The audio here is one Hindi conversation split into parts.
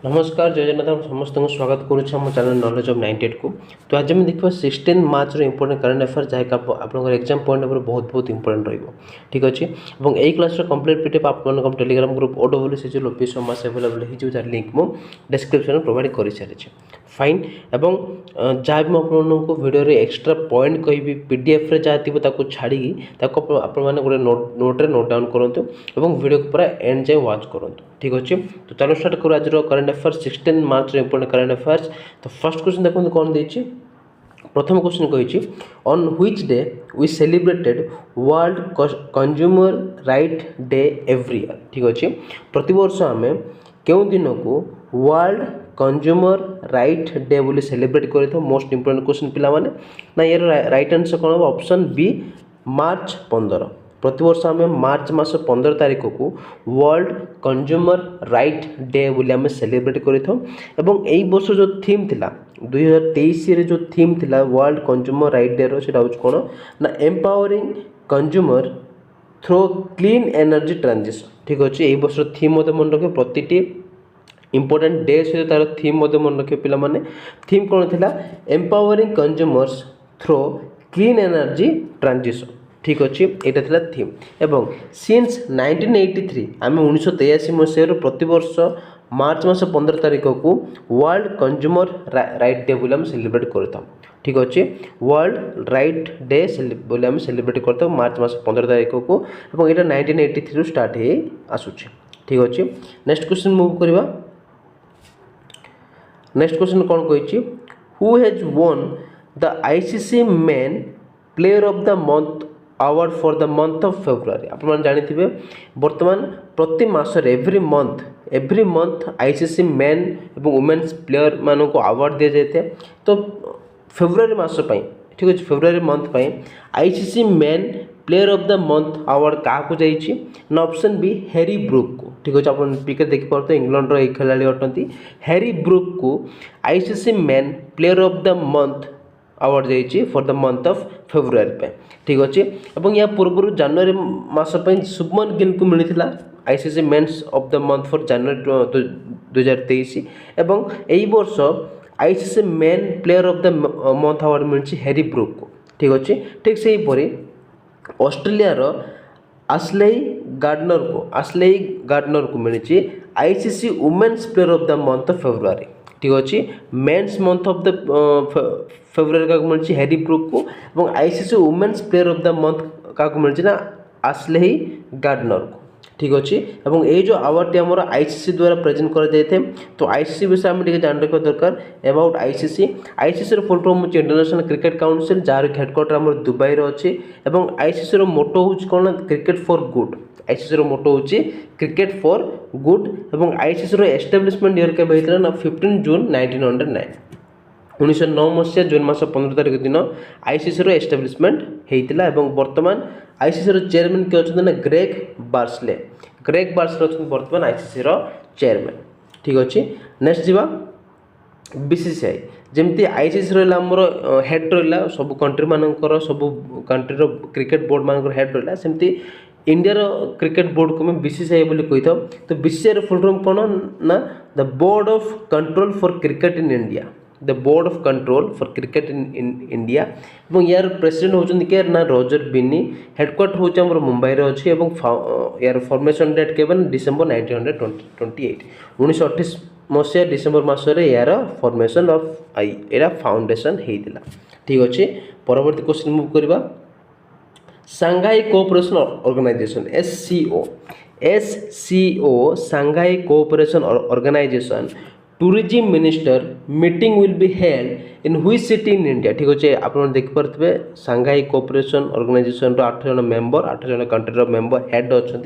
नमस्कार जय जगन्नाथ समस्त को स्वागत करुच्छे आम चैनल नॉलेज ऑफ 98 को। तो आज आम देखा 16 मार्च इंपोर्टेंट करंट अफेयर जहाँ आप एग्जाम पॉइंट ऑफ बहुत बहुत इंपोर्टेंट रही ठीक अच्छे। और यही क्लास कंप्लीट पीडीएफ आप टेलीग्राम ग्रुप OWCG ऑफिस मास अवेलेबल हो लिंक मु डिस्क्रिप्शन में प्रोवाइड कर सारी फाइन। एवं जहाँ भी आपको वीडियो एक्सट्रा पॉइंट कहि पीडीएफ रे जहाँ थी छाड़ी गोटे नोट्रे नोट डाउन करूँ और वीडियो को पूरा एंड जाए वाच करूँ ठीक अच्छे। तो चलो स्टार्ट करूँ आज current affair 16 March important current affairs. तो फर्स्ट क्वेश्चन देखो कौन देछि। प्रथम क्वेश्चन कही on which day we celebrated world consumer right day every year ठीक अच्छे। प्रति वर्ष आम केउं दिन को वर्ल्ड कंज्यूमर राइट डे बोली सेलिब्रेट कर मोस्ट इंपोर्टेंट क्वेश्चन पिला माने ना यार राइट आंसर कौन हम ऑप्शन बी मार्च 15। प्रति वर्ष आम मार्च मास 15 तारीख को वर्ल्ड कंज्यूमर राइट डे बोली आम सेलिब्रेट कर वर्ष जो थीम थिला 2023 रे जो थीम थिला वर्ल्ड कंज्यूमर राइट डे रोटा हूँ कौन ना empowering consumer through clean energy transition ठीक अच्छे। यही वर्ष थीम मत मन रखे प्रति इंपोर्टेंट डे सहित तार थीम मन रखे पिला माने थीम कौन थिला empowering consumers through clean energy transition ठीक अच्छे। यहाँ था थीम एवं सिंस 1983 आम 1983 मसीह प्रति वर्ष मार्च मास 15 तारीख को वर्ल्ड कंज्यूमर राइट डे बोली सेलिब्रेट करता ठीक अच्छे। वर्ल्ड राइट डे बोली आम सेलिब्रेट करता मार्च मास 15 तारीख को और यहाँ 1983 स्टार्ट हो आसूचे ठीक अच्छे। नेक्स्ट क्वेश्चन मूव करवा। नेक्स्ट क्वेश्चन कौन कही who has won the ICC men player of the month award for the month of February. आप जानी बर्तमान प्रति मास एवरी मंथ ICC मेन और वुमेन्स प्लेयर मान को अवार्ड दि जाए। तो फेब्रुआरी मास ठीक अच्छे February month ICC men player of the month award क्या जाइए ना ऑप्शन बी हैरी ब्रूक को ठीक अच्छे। आप पिके देखिए इंग्लैंड रो खेलाड़ी अटंती हैरी ब्रूक को ICC men player of the month award जाइए for the month of February पे ठीक अच्छे। और या पूर्व जनवरी मास शुभमन गिल को मिलता ICC men's of the month for January 2023 एवं यही वर्ष ICC men player of the month award मिली हैरी ब्रूक को ठीक अच्छे। ठीक से हीपरी ऑस्ट्रेलिया रो आश्ले गार्डनर को मिली ICC women's player of the month of February ठीक अच्छे। Men's month of the February क्या मिली हैरी ब्रूक को और ICC women's player of the month क्या मिली ना आश्ले गार्डनर को ठीक अच्छे। और ये जो अवार्ड आम ICC द्वारा प्रेजेंट कर जाए तो ICC विषय आम जान रखा दरकार अबाउट ICC रो फुल फॉर्म हूँ इंटरनेशनल क्रिकेट काउंसिल जार हेडक्वार्टर आम दुबई अच्छे। और ICC रो मोटो हूँ कौन क्रिकेट फॉर गुड ICC रो मोटो हूँ क्रिकेट फॉर गुड। और ICC रो एस्टाब्लिशमेंट ईयर के होता ना 15 जून 1909 1909 मसीहा जून मास 15 तारीख दिन ICC रो एस्टाब्लिशमेंट होता है। बर्तमान ICC रो चेयरमैन किए अच्छा ना ग्रेग बार्सले अच्छा बर्तमान ICC रो चेयरमैन ठीक अच्छे। नेक्स्ट जीवा BCCI जमती ICC रहा आमर हेड रहा सब कंट्री मानकर सब कंट्री रो क्रिकेट बोर्ड मान हेड रहा सेमती इंडिया रो क्रिकेट बोर्ड को BCCI बोली कही था। तो BCCI रो फुल फॉर्म कौन ना the board of control for cricket in India the board of control for cricket in India. और यार प्रेसिडेंट होचंदी के ना रॉजर बिन्नी हेडक्वार्टर होच हमर मुंबई रे अछि और यार फॉर्मेशन डेट केवन डिसेंबर 1928 1928 मसीहा डिसेंबर मास यार फॉर्मेशन ऑफ एरा फाउंडेशन होता ठीक अच्छे। परवर्ती क्वेश्चन मूव करवा। Shanghai cooperation organisation SCO Shanghai cooperation organisation tourism minister meeting will be held in which city in India ठीक अच्छे। आप देखिपे सांघाई कोऑपरेशन ऑर्गेनाइजेशन 8 जन मेंबर 8 जन कंट्री मेंबर हेड अच्छा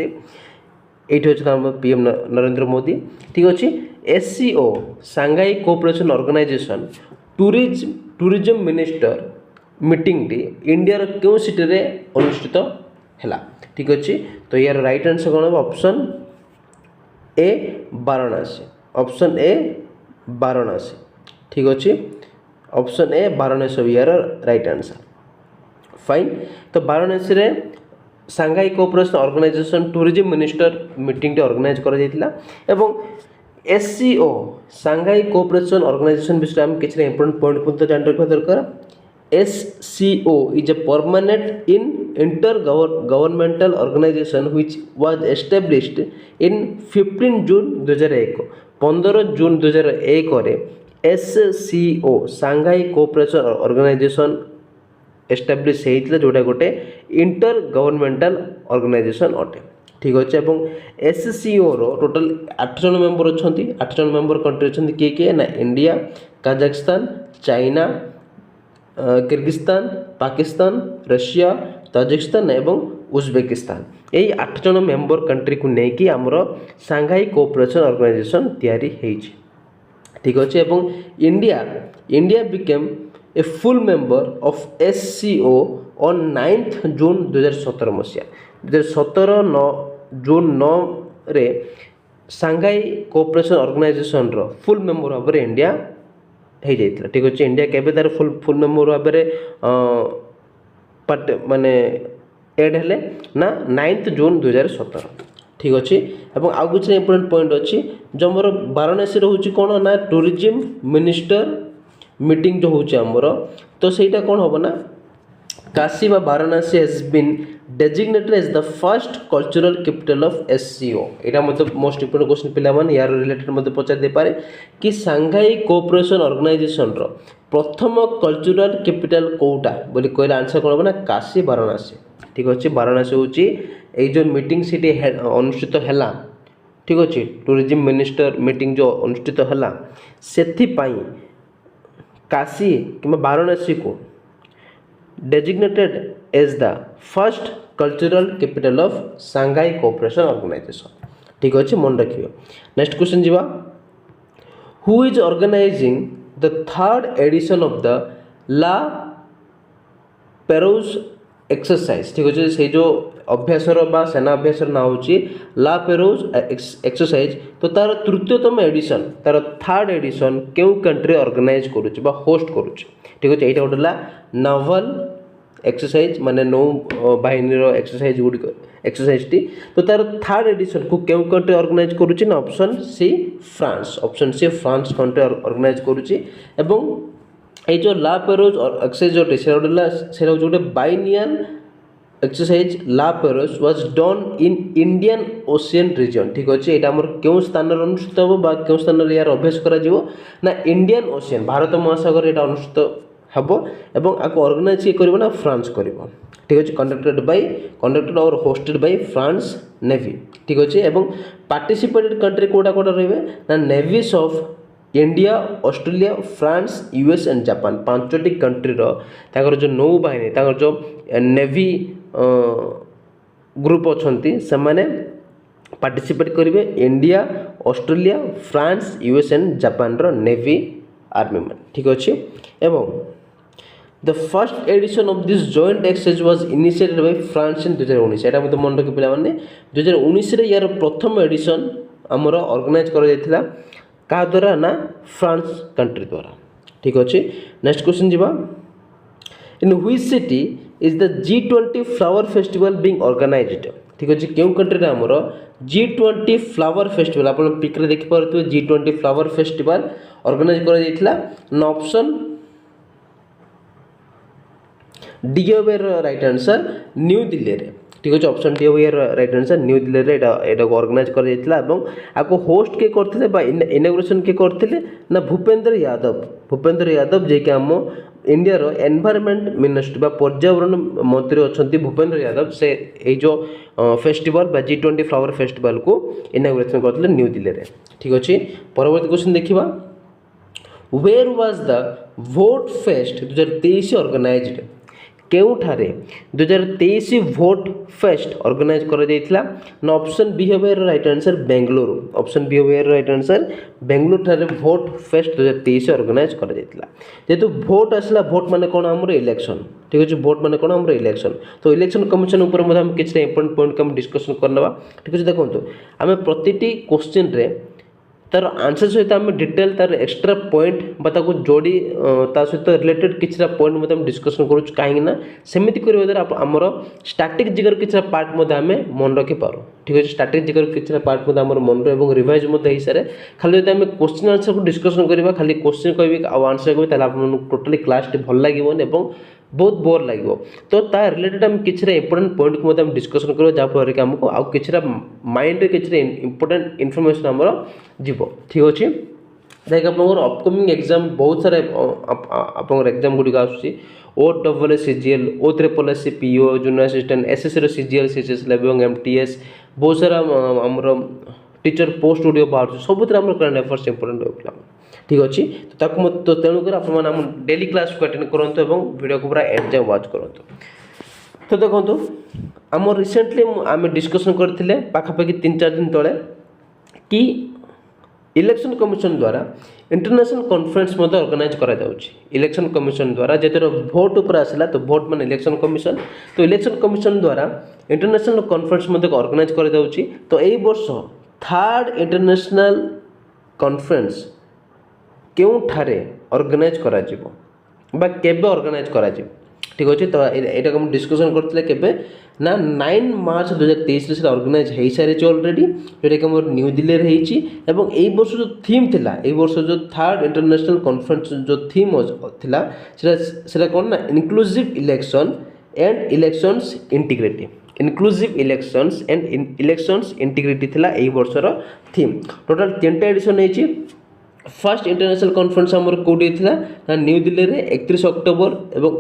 ये अच्छा PM नरेंद्र मोदी ठीक अच्छे। SCO Shanghai cooperation organisation tourism minister meeting टी इंडिया क्यों सिटी रे अनुष्ठित है ठीक अच्छे। तो यार राइट आंसर कौन है option A Varanasi option A Varanasi ठीक अच्छे। ऑप्शन ए वाराणसी यार राइट आंसर फाइन। तो वाराणसी रे Shanghai cooperation organisation tourism minister meeting organise करा जायतिला एवं SCO सांघाई कोऑपरेशन ऑर्गेनाइजेशन विषय आम किसी इंपोर्टेंट पॉइंट तो जान रखा दरकार। SCO is a permanent intergovernmental organization which was established in 15 June 2001 15 जून 2001 रे SCO Shanghai cooperation organisation establish होता जोटा गोटे इंटर गवर्नमेंटल ऑर्गेनाइजेशन अटे। ठीक अच्छे। और SCO रो टोटल 8 जन मेंबर अच्छा 8 जन मेंबर कंट्री अच्छा किए किए ना India, Kazakhstan, China, Kyrgyzstan, Pakistan, Russia, Tajikistan एवं उज्बेकिस्तान यही 8 जन मेंबर कंट्री को लेकिन आमर सांघाई कोऑपरेशन ऑर्गेनाइजेशन तैयारी होइछि। ठीक अच्छे। और India became a full member of SCO on 9 जून 2017 मसीहा 2017 जून 9 रे सांघाई कोऑपरेशन ऑर्गेनाइजेशन रो फुल मेंबर भाव में इंडिया हो जाता। ठीक अच्छे। इंडिया केबे तार फुल मेंबर भाव में पार्ट माने एड हेले ना 9 जून 2017। ठीक अच्छे। और आउ कुछ इंपोर्टेंट पॉइंट अच्छी जो मोर वाराणसी रोचे कौन ना टूरिज्म मिनिस्टर मीटिंग जो होचे आमर तो सहीटा कौन हम ना काशी व Varanasi has been designated as the first cultural capital of SCO। यहाँ मतलब मोस्ट इंपोर्टेंट क्वेश्चन पिला माने यार रिलेटेड मत पचार दे पारे कि सांघाई कोऑपरेशन ऑर्गेनाइजेशन रो प्रथम कल्चरल कैपिटल कोटा बोली कहले आंसर कौन ना काशी वाराणसी। ठीक अच्छे। वाराणसी होची ए जो मीटिंग सिटी अनुष्ठित हैला। ठीक अच्छे। टूरिज्म मिनिस्टर मीटिंग जो अनुष्ठित हैला सेथि पई काशी कि वाराणसी को designated as the first cultural capital of Shanghai cooperation organisation. ठीक अच्छे। मन रखिए। नेक्स्ट क्वेश्चन जीवा who is organising the third edition of the La Perouse exercise. ठीक अच्छे। से जो अभ्यासर बा सेना अभ्यासर ना होची ला पेरोज एक्सरसाइज तो तार तृतीयतम एडिशन तार थर्ड एडिशन क्यों कंट्री ऑर्गेनाइज करुच्ची बा होस्ट करुच्ची। ठीक अच्छे। यहाँ गोटे नावल एक्सरसाइज माने नौ बाहिनी एक्सरसाइज गुड़िक एक्सरसाइज टी तो तार थर्ड एडिशन को क्यों कंट्री ऑर्गेनाइज करुच्ची ना option C France. Option C France country organise करुच्ची। एवं ये जो ला पेरोज एक्सरसाइज से गोटे biennial exercise La Perouse was done in Indian Ocean region. ठीक अच्छे। यहाँ आम क्यों स्थान अनुष्ठित हम क्यों स्थान यार अभ्यास करा इंडियन ओशियन भारत महासागर यहाँ अनुष्ठित हम एवं आपको ऑर्गेनाइज किए कर ना फ्रांस कर। ठीक अच्छे। कंडक्टेड और होस्टेड बाय फ्रांस नेवी। ठीक अच्छे। एवं पार्टिसिपेटेड कंट्री कोटा कोटा रही ना navies of India, Australia, France, US and Japan 5टी कंट्रीर जो नौ बाहिनी जो नेवी ग्रुप अच्छा से मैंने पार्टिसिपेट करेंगे India, Australia, France, US and Japan navy army man. ठीक अच्छे। एवं the first edition of this joint exercise was initiated by France in 2019। यहाँ मतलब मन रखी पे 2019 यार प्रथम एडिशन आमर ऑर्गेनाइज करा क्या द्वारा ना फ्रांस कंट्री द्वारा। ठीक अच्छे। नेक्स्ट क्वेश्चन जीवा in which city is the G20 flower festival being organised. ठीक अच्छे। क्यों कंट्री आमर G20 फ्लावर फेस्टिवल आप पिक्रे देखिपे G20 फ्लावर फेस्टिवल ऑर्गेनाइज करा option D right answer New Delhi रे। ठीक अच्छे। Option D right answer New Delhi रे एटा ऑर्गेनाइज कर होस्ट के करथिले बा इनॉग्रेशन के करथिले ना भूपेंद्र यादव जे कि आम इंडिया रो एनवायरनमेंट मिनिस्टर बा पर्यावरण मंत्री अच्छा भूपेंद्र यादव से ये जो फेस्टिवल बा G20 फ्लावर फेस्टिवल को इनॉग्रेशन करथिले न्यू दिल्ली रे। ठीक अच्छे। परवर्ती क्वेश्चन देखिबा where was the vote fest 2023 organised. केउठारे 2023 वोट फेस्ट ऑर्गेनाइज करा जायतिला ना ऑप्शन बी होबे right answer Bengaluru. Option B होबे राइट आंसर बेंगलुरु ठारे वोट फेस्ट 2023 ऑर्गेनाइज करा जायतिला। जेतु वोट आसला वोट माने कोन हमर इलेक्शन। ठीक अछि। वोट माने कोन हमर इलेक्शन तो इलेक्शन कमिशन ऊपर मध्ये हम किछ इंपोर्टेंट पॉइंट कम डिस्कशन करनबा। ठीक अछि। देखंतु हमें प्रतिटी क्वेश्चन रे तार आंसर सहित आम डिटेल तार एक्सट्रा पॉइंट बा जोड़ी सहित रिलेटेड किसी पॉइंट डिस्कसन करूँ कहीं सेमती करने द्वारा आमर स्टाटिक जिगर किसी पार्ट आम मन रखिपार ठीक अच्छे स्टाटिक जिगर किसी पार्ट मन रहा रिवाइज हो सारे खाली जब आम क्वेश्चन आंसर को डिस्कसन करवा खाली क्वेश्चन कहि आंसर कहि टोटाली क्लास भल लगे बहुत बोर लगे तो ता रिलेटेड आम किसी इंपोर्टेंट पॉइंट को डिस्कसन कर जहाँफल कि आमको आउ कि माइंड रे किसी इंपोर्टेंट इनफॉरमेशन आमर जीव ठीक अच्छे देख आप अपकमिंग एग्जाम बहुत सारा आप एग्जाम गुड़िक आसूसी OSSCGL O SSS PO junior assistant SSC CGL CGL और MTS बहुत सारा आमर टीचर पोस्ट गुड़िक बाहर सब करंट अफेयर्स इंपोर्टेंट रहा ठीक अच्छे तो तेणुक आप डेली क्लास को अटेंड करूँ और वीडियो को पूरा एंड जाए वाच करूँ तो देखो आम रिसेंटली आम डिस्कसन करते पाखापाखि 3-4 दिन तले कि इलेक्शन कमिशन द्वारा इंटरनेशनल कॉन्फ्रेंस ऑर्गेनाइज करा जाउछि इलेक्शन कमिशन द्वारा जेतर भोट ऊपर आसला तो भोट मान इलेक्शन कमिशन तो इलेक्शन कमिशन द्वारा इंटरनेशनल कॉन्फ्रेंस ऑर्गेनाइज करा जाउछि तो एई वर्ष 3rd इंटरनेशनल कॉन्फ्रेंस क्यों ठारे ऑर्गेनाइज करा जिवो बा केबे ऑर्गेनाइज करा जिवो ठीक अच्छे तो यहाँ को डिस्कसन करते केबे ना 9 मार्च 2023 से ऑर्गेनाइज हो सारी ऑलरेडी जोटा कि मोर न्यू दिल्ली रे होईची एवं एई वर्ष जो थीम थिला एई वर्ष जो 3rd इंटरनेशनल कॉन्फ्रेंस जो थीम थिला सेटा कोन ना inclusive election and elections integrity inclusive elections and elections integrity थिला एई वर्षर थीम टोटल 3टा एडिशन होईची फर्स्ट इंटरनेशनल कॉन्फ्रेंस आमर कौटी थी न्यू दिल्ली में 31 अक्टोबर एवं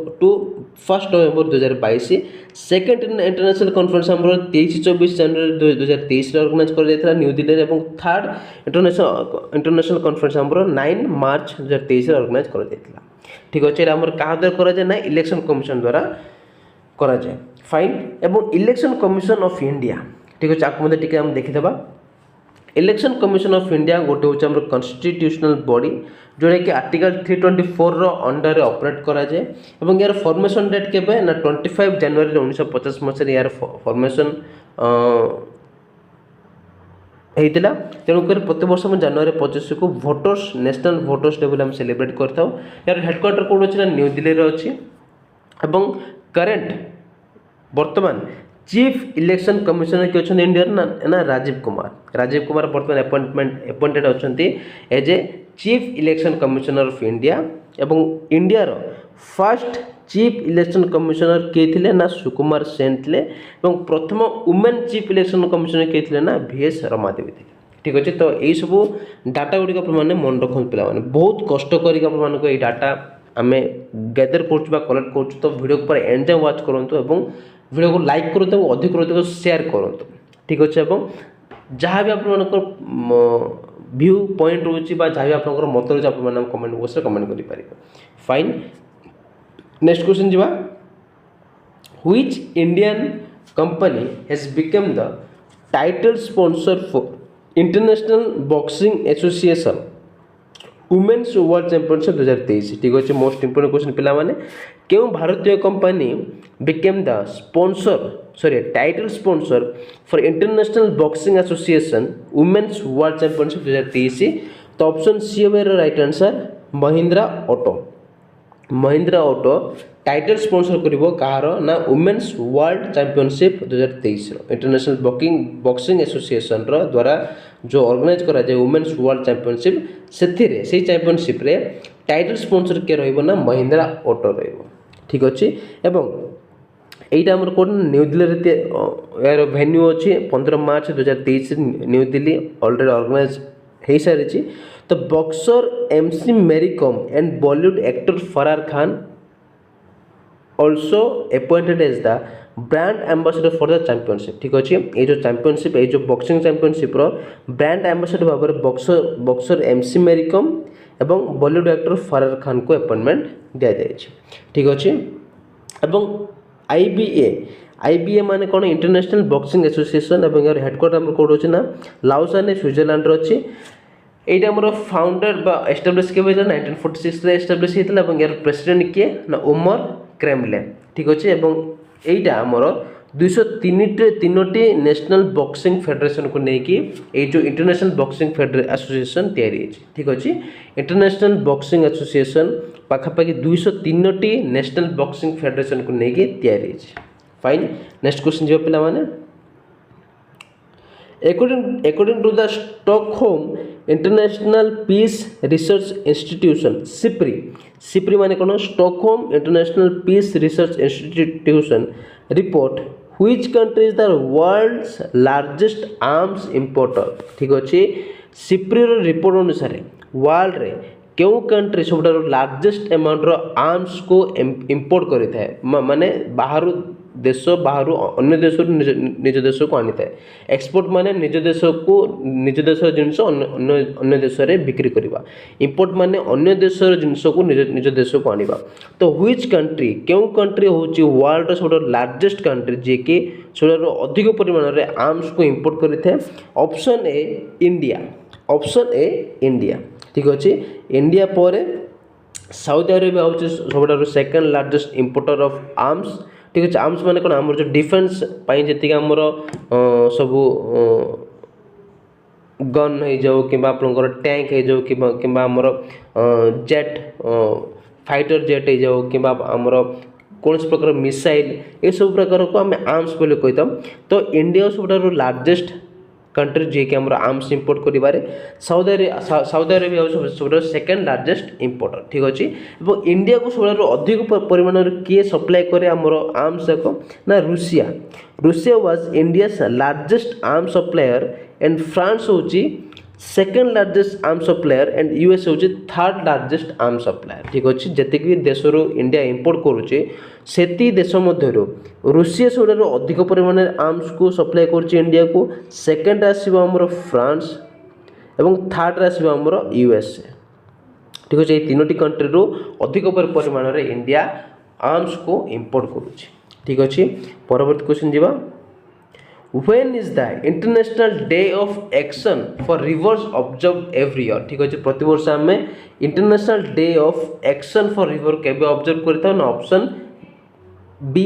1 नवेम्बर 2022 सेकेंड इंटरनेशनल कॉन्फ्रेंस आमर 23-24 जनवरी 2023 ऑर्गेनाइज कर न्यू दिल्ली में 3rd इंटरनेशनल कॉन्फ्रेंस आमर 9 मार्च 2023 ऑर्गेनाइज कर ठीक अच्छे आमर क्या द्वारा कराए ना इलेक्शन कमिशन द्वारा कराए फाइन एवं इलेक्शन कमिशन ऑफ इंडिया ठीक अच्छे आपको टी देखीदे इलेक्शन कमिशन ऑफ इंडिया गोटे हूँ आम कन्स्टिट्यूशनल बॉडी जोटा कि आर्टिकल 324 अंडर ऑपरेट कराए और यार फॉर्मेशन डेट केबे ना 25 जनवरी 1950 मसीह यार फॉर्मेशन होता तेणुक प्रत्येक वर्ष हम जनवरी 25 को भोटर्स नेशनल भोटर्स डे बोली सेलिब्रेट करता यार हेडक्वार्टर कौन अच्छे न्यू दिल्ली अच्छी और करेन्ट बर्तमान चीफ इलेक्शन कमिशनर किए अच्छा इंडिया ना राजीव कुमार बर्तमान अपॉइंटेड अच्छा as a chief election commissioner of India एवं India first chief election commissioner किए थे ना सुकुमार सेन थे और प्रथम वुमेन चीफ इलेक्शन कमिशनर किए थे ना VS रमादेवी थे ठीक अच्छे तो यही सब डाटा गुड़िक मन रखते पे बहुत कष्ट कर डाटा आम गैदर कलेक्ट कर तो वीडियो को एंड जाए वाच करूँ और वीडियो को लाइक करूँ अधिक शेयर करूँ ठीक अच्छे और जहाँ भी आप व्यू पॉइंट रोचे जहाँ भी आप मत रोचे आप कमेंट बॉक्स कमेंट करें फाइन नेक्स्ट क्वेश्चन जीवा which Indian company has become the title sponsor for international boxing association women's world championship 2023 ठीक अच्छे मोस्ट इंपोर्टेंट क्वेश्चन पिला माने क्यों भारतीय company became the sponsor title sponsor for international boxing association women's world championship 2023 तो option C right answer Mahindra auto title sponsor करिवो कहार ना women's world championship 2023 international boxing association द्वारा जो ऑर्गेनाइज करा जाए वुमेन्स वर्ल्ड चैंपियनशिप से चैंपियनशिप रे टाइटल स्पॉन्सर के रहिबो ना महिंद्रा ऑटो रहिबो ठीक अच्छे एवं यहीटा आम कौन न्यू दिल्ली यार भेन्यू अच्छे 15 मार्च 2023 न्यू दिल्ली ऑलरेडी ऑर्गेनाइज हो सारी तो boxer MC Mary Kom and Bollywood actor Farhan Khan also appointed as the brand ambassador for the championship ठीक अच्छे ये जो चैंपियनशिप ये जो बॉक्सिंग चैंपियनशिप ब्रांड एम्बेसडर भाव में बॉक्सर MC मेरी कॉम एवं बॉलीवुड एक्टर फरार खान को अपॉइंटमेंट दि जाए ठीक अच्छे एवं IBA माने कौन इंटरनेशनल बॉक्सिंग एसोसिएशन और यार हेडक्वार्टर कौन अच्छे ना लाउसाने स्विट्जरलैंड अच्छी यहाँ आम फाउंडर एस्टाब्लिश के 1946 एस्टाब्लिश होता है यार प्रेसिडेंट किए ना उमर क्रेमले ठीक अच्छे यहाँ आमर 203 नेशनल बॉक्सिंग फेडरेशन को लेकिन ये जो इंटरनेशनल बॉक्सिंग एसोसिएशन तैयारी ठीक अच्छे इंटरनेशनल बॉक्सिंग एसोसिएशन पाखापाखि 203 नेशनल बॉक्सिंग फेडरेशन को लेकिन तैयारी फाइन। नेक्स्ट क्वेश्चन जो पिला माने according to the Stockholm International Peace Research Institution SIPRI माने कौन Stockholm International Peace Research Institution report which country is the world's largest arms importer ठीक अच्छे SIPRI रो रिपोर्ट अनुसार वर्ल्ड रे क्यों कंट्री सब लार्जेस्ट अमाउंट रो आर्म्स को इंपोर्ट करि थाए माने बाहर देश बाहर अन्य देश निज देश को आनी थाए एक्सपोर्ट माने निज देश को निज देश जिनस अन्य देश रे बिक्री करबा इंपोर्ट माने अन्य देश जिनस को निज देश को आनिबा। तो व्हिच कंट्री क्यों कंट्री होची वर्ल्ड रो सब लार्जेस्ट कंट्री जे के सब अधिक परिमाण रे आर्म्स को इंपोर्ट करि थाए। ऑप्शन ए इंडिया ठीक अच्छे इंडिया पर साउथ अरेबिया हूँ सब second largest importer of arms ठीक अच्छे आर्म्स माने कौन आम जो डिफेन्स जी आमर सब गन हो जाऊ कि टैंक हो जाऊ कि आमर जेट फाइटर जेट हो जाऊ कि आमर कौन प्रकार मिसाइल ये सब प्रकार को आम आर्म्स बोले कही था। तो इंडिया सब लार्जेस्ट कंट्री जी कि आर्म्स इंपोर्ट करें साउथ अरेबिया सब सेकेंड लार्जेस्ट इंपोर्टर ठीक अच्छे। और इंडिया को सब अधिक परिमाण किए सप्लाई करे आमर आर्म्स जाक ना Russia was India's largest arm supplier and France हूँ second largest arm supplier and US हूँ थर्ड लार्जेस्ट आर्म सप्लायर ठीक अच्छे। जितक भी देश इंडिया इंपोर्ट करुचे सेती देश मध्य रूसिया सब अधिक परिमाण आर्म्स को सप्लाई कर इंडिया को सेकेंड आसब आमर फ्रांस एवं थर्ड आसब आमर यूएसए ठीक अच्छे। ये तीनोटी कंट्री रो अधिक परिमाण रे इंडिया आर्म्स को इंपोर्ट करुचे ठीक अच्छे। परवर्ती क्वेश्चन जीवा When is the International Day of Action for Rivers observed every year ठीक अच्छे। प्रति वर्ष आम international day of action for river केबे ऑब्जर्व करता ना ऑप्शन बी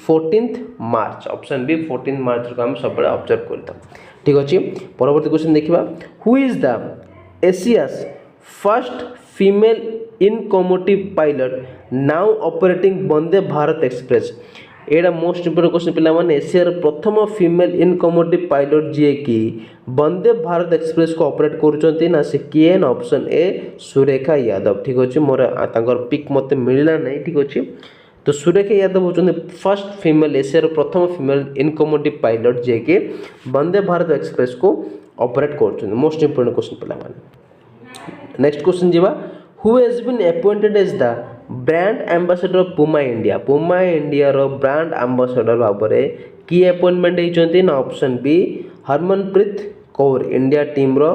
14 मार्च ऑप्शन बी 14 मार्च को हम सब ऑब्जर्व करता ठीक अच्छे। परवर्ती क्वेश्चन देखिबा who is the Asia's first female locomotive pilot now operating Vande Bharat express एटा मोस्ट इंपोर्टेंट क्वेश्चन पिला माने एशियार प्रथम फीमेल इनकमोटिव पायलट जी कि वंदे भारत एक्सप्रेस को ऑपरेट करुचंती ना से किए ना ऑप्शन ए सुरेखा यादव ठीक अच्छे। मोर तांकर पिक मते मिलला नहीं ठीक अच्छे। तो सुरेखा यादव होचंती फर्स्ट फीमेल एशियार प्रथम फीमेल इनकमोटिव पायलट जे कि वंदे भारत एक्सप्रेस को ऑपरेट करुचंती मोस्ट इंपोर्टेंट क्वेश्चन पिला माने। नेक्स्ट क्वेश्चन जीवा who has been appointed as the brand ambassador of Puma India रो ब्रांड एम्बेसडर भाव में की अपॉइंटमेंट होती ना option B Harmanpreet Kaur India team रो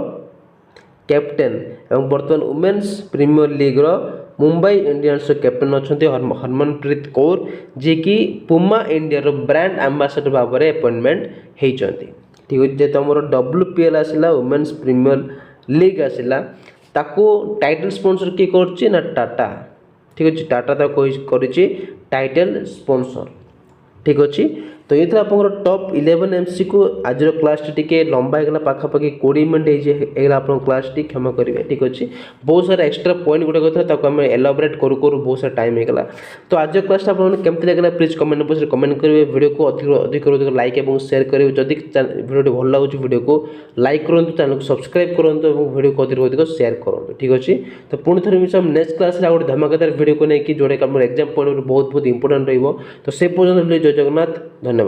कैप्टेन एवं बर्तमान वुमेन्स प्रीमियर लीग रो मुंबई इंडियंस कैप्टेन अच्छा हरमनप्रीत कौर जी कि पुमा इंडिया रो ब्रांड एम्बेसडर भाव में अपॉइंटमेंट होती ठीक है। जेहेतु आम WPL आसला वुमेन्स प्रीमियर लीग आसला ताको टाइटल स्पॉन्सर किए कर ना टाटा ठीक अच्छे टाटा कर टाइटल स्पॉन्सर ठीक अच्छे। तो ये आप टॉप 11 MC को आज क्लास टी लंबा होगा पाखापाखि 20 मिनट आप क्लास टी क्षमा करेंगे ठीक अच्छे। बहुत सारा एक्सट्रा पॉइंट गुड़ा था आम एलाबोरेट करू बहुत सारा टाइम होगा। तो आज क्लास आपमती लगे प्लीज कमेंट बॉक्स कमेंट करेंगे वीडियो को अधिक अधिक लाइक और शेयर करेंगे जदि वीडियो भल लगे वीडियो को लाइक करूँ चैनल को सब्सक्राइब करूँ और वीडियो को अधिक अधिक शेयर करूँ ठीक अच्छे। तो पुणी थोड़े मिस नेक्स्ट क्लास गोटे धमाकेदार वीडियो को लेकिन जोड़े एक्जाम पॉइंट बहुत बहुत इंपोर्टेंट रही। तो से पर्यटन जय जगन्नाथ धन्यवाद।